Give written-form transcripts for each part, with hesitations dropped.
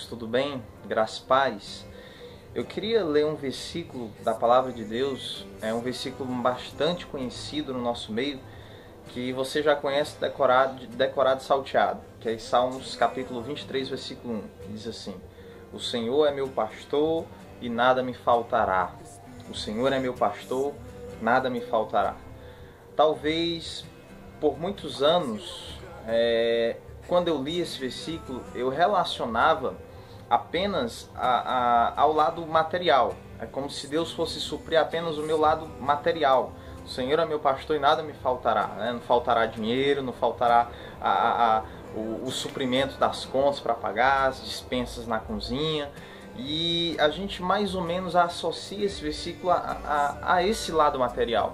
Tudo bem? Graças e paz. Eu queria ler um versículo da Palavra de Deus, é um versículo bastante conhecido no nosso meio, que você já conhece decorado e salteado, que é Salmos capítulo 23, versículo 1, que diz assim: O Senhor é meu pastor e nada me faltará. O Senhor é meu pastor, nada me faltará. Talvez por muitos anos, quando eu li esse versículo, eu relacionava apenas ao lado material. É como se Deus fosse suprir apenas o meu lado material. O Senhor é meu pastor e nada me faltará, né? Não faltará dinheiro, não faltará o suprimento das contas para pagar, as dispensas na cozinha. E a gente mais ou menos associa esse versículo a esse lado material.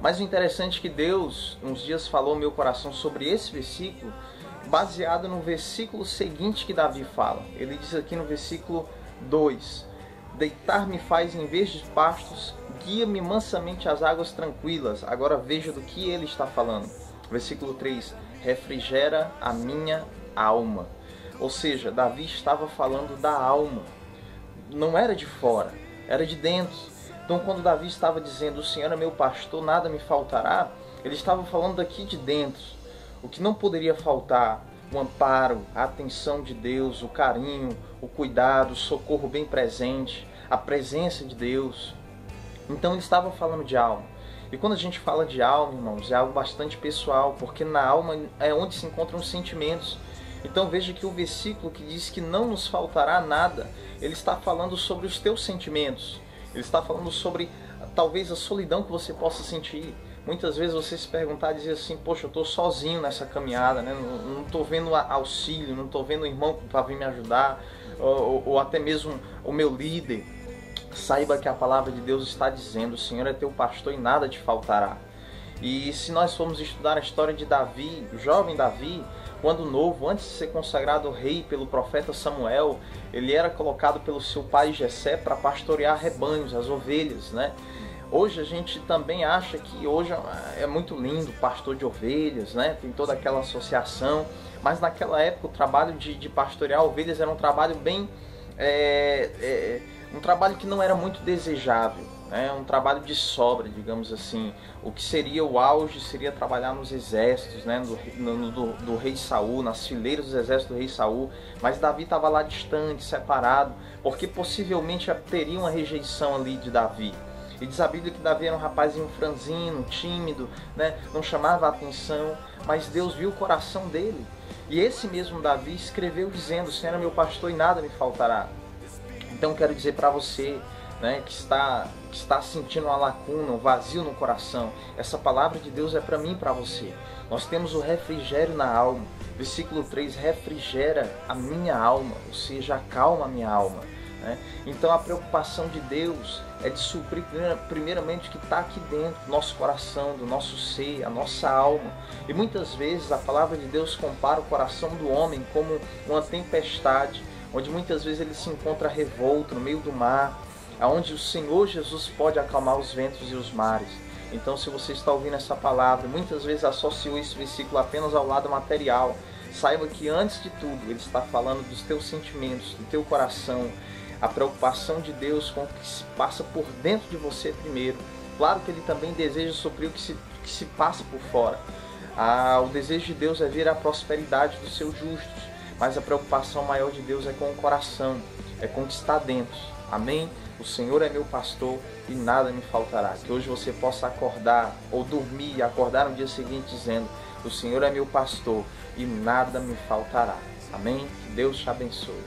Mas o interessante é que Deus, uns dias, falou no meu coração sobre esse versículo, baseado no versículo seguinte que Davi fala. Ele diz aqui no versículo 2: Deitar-me faz em vez de pastos, guia-me mansamente às águas tranquilas. Agora veja do que ele está falando. Versículo 3: Refrigera a minha alma. Ou seja, Davi estava falando da alma. Não era de fora, era de dentro. Então, quando Davi estava dizendo, o Senhor é meu pastor, nada me faltará, ele estava falando daqui de dentro. O que não poderia faltar: o amparo, a atenção de Deus, o carinho, o cuidado, o socorro bem presente, a presença de Deus. Então, ele estava falando de alma. E quando a gente fala de alma, irmãos, é algo bastante pessoal, porque na alma é onde se encontram os sentimentos. Então veja que o versículo que diz que não nos faltará nada, ele está falando sobre os teus sentimentos. Ele está falando sobre talvez a solidão que você possa sentir. Muitas vezes você se perguntar e dizer assim: poxa, eu estou sozinho nessa caminhada, né? Não estou vendo auxílio, não estou vendo o irmão para vir me ajudar, ou até mesmo o meu líder. Saiba que a palavra de Deus está dizendo: o Senhor é teu pastor e nada te faltará. E se nós formos estudar a história de Davi, o jovem Davi, quando novo, antes de ser consagrado rei pelo profeta Samuel, ele era colocado pelo seu pai Jessé para pastorear rebanhos, as ovelhas, né? Hoje a gente também acha que hoje é muito lindo, pastor de ovelhas, né? Tem toda aquela associação, mas naquela época o trabalho de pastorear ovelhas era um trabalho bem... um trabalho que não era muito desejável. Um trabalho de sobra, digamos assim. O que seria o auge seria trabalhar nos exércitos, né, do rei Saul, nas fileiras dos exércitos do rei Saul. Mas Davi estava lá distante, separado, porque possivelmente teria uma rejeição ali de Davi. E diz a Bíblia que Davi era um rapazinho franzino, tímido, né, não chamava a atenção, mas Deus viu o coração dele. E esse mesmo Davi escreveu dizendo: o Senhor é meu pastor e nada me faltará. Então quero dizer para você, né, que está sentindo uma lacuna, um vazio no coração, essa palavra de Deus é para mim e para você. Nós temos o refrigério na alma. Versículo 3: refrigera a minha alma, ou seja, acalma a minha alma, né? Então a preocupação de Deus é de suprir primeiramente o que está aqui dentro do nosso coração, do nosso ser, a nossa alma. E muitas vezes a palavra de Deus compara o coração do homem como uma tempestade, onde muitas vezes ele se encontra revolto no meio do mar, aonde o Senhor Jesus pode acalmar os ventos e os mares. Então, se você está ouvindo essa palavra, muitas vezes associou esse versículo apenas ao lado material, saiba que antes de tudo ele está falando dos teus sentimentos, do teu coração, a preocupação de Deus com o que se passa por dentro de você primeiro. Claro que ele também deseja suprir o que se passa por fora. O desejo de Deus é ver a prosperidade dos seus justos, mas a preocupação maior de Deus é com o coração, é com o que está dentro. Amém? O Senhor é meu pastor e nada me faltará. Que hoje você possa acordar ou dormir e acordar no dia seguinte dizendo: o Senhor é meu pastor e nada me faltará. Amém? Que Deus te abençoe.